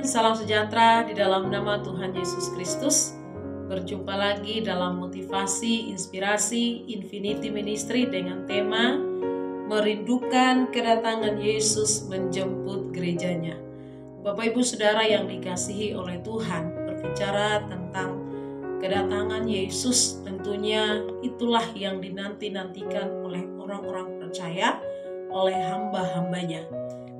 salam sejahtera di dalam nama Tuhan Yesus Kristus. Berjumpa lagi dalam motivasi, inspirasi, Infinity Ministry dengan tema Merindukan kedatangan Yesus menjemput gerejanya. Bapak Ibu Saudara yang dikasihi oleh Tuhan, berbicara tentang kedatangan Yesus, tentunya itulah yang dinanti-nantikan oleh orang-orang percaya, oleh hamba-hambanya.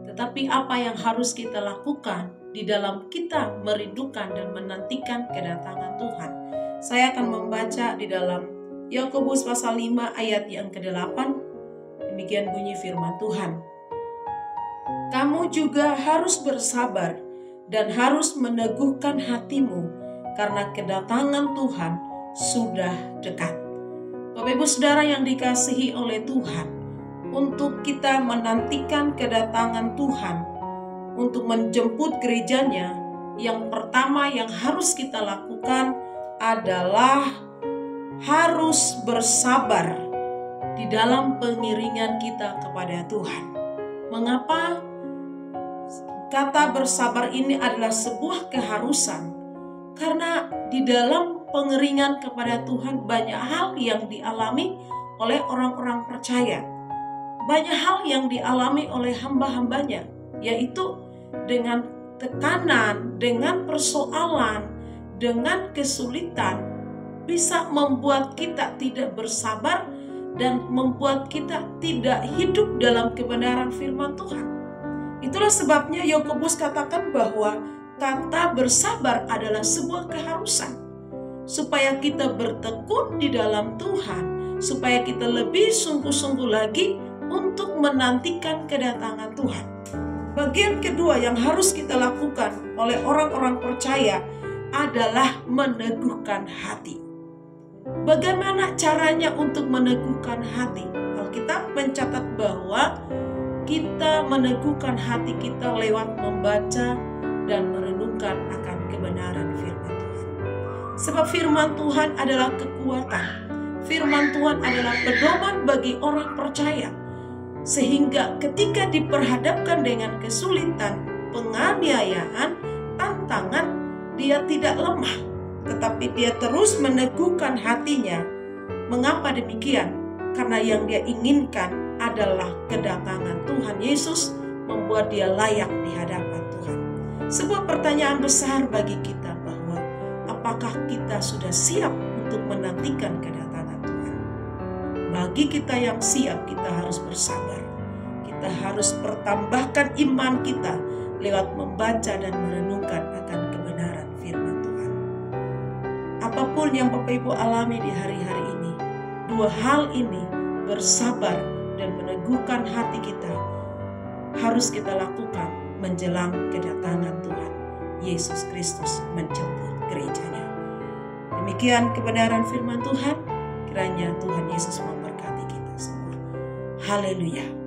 Tetapi apa yang harus kita lakukan di dalam kita merindukan dan menantikan kedatangan Tuhan? Saya akan membaca di dalam Yakobus pasal 5 ayat yang ke-8. Demikian bunyi firman Tuhan. Kamu juga harus bersabar dan harus meneguhkan hatimu karena kedatangan Tuhan sudah dekat. Bapak Ibu Saudara yang dikasihi oleh Tuhan, untuk kita menantikan kedatangan Tuhan, untuk menjemput gerejanya, yang pertama yang harus kita lakukan adalah harus bersabar di dalam pengiringan kita kepada Tuhan. Mengapa kata bersabar ini adalah sebuah keharusan? Karena di dalam pengiringan kepada Tuhan banyak hal yang dialami oleh orang-orang percaya. Banyak hal yang dialami oleh hamba-hambanya, yaitu dengan tekanan, dengan persoalan, dengan kesulitan, bisa membuat kita tidak bersabar dan membuat kita tidak hidup dalam kebenaran firman Tuhan. Itulah sebabnya Yakobus katakan bahwa kata bersabar adalah sebuah keharusan, supaya kita bertekun di dalam Tuhan, supaya kita lebih sungguh-sungguh lagi untuk menantikan kedatangan Tuhan. Bagian kedua yang harus kita lakukan oleh orang-orang percaya adalah meneguhkan hati. Bagaimana caranya untuk meneguhkan hati? Alkitab mencatat bahwa kita meneguhkan hati kita lewat membaca dan merenungkan akan kebenaran firman Tuhan. Sebab firman Tuhan adalah kekuatan. Firman Tuhan adalah pedoman bagi orang percaya. Sehingga ketika diperhadapkan dengan kesulitan, penganiayaan, tantangan, dia tidak lemah, tetapi dia terus meneguhkan hatinya. Mengapa demikian? Karena yang dia inginkan adalah kedatangan Tuhan Yesus, membuat dia layak di hadapan Tuhan. Sebuah pertanyaan besar bagi kita bahwa apakah kita sudah siap untuk menantikan kedatangan Tuhan? Bagi kita yang siap, kita harus bersabar. Kita harus pertambahkan iman kita lewat membaca dan merenungkan akan kebenaran firman Tuhan. Apapun yang Bapak Ibu alami di hari-hari ini, dua hal ini, bersabar dan meneguhkan hati kita, harus kita lakukan menjelang kedatangan Tuhan Yesus Kristus menjemput gerejanya. Demikian kebenaran firman Tuhan. Kiranya Tuhan Yesus memberkati kita semua. Haleluya.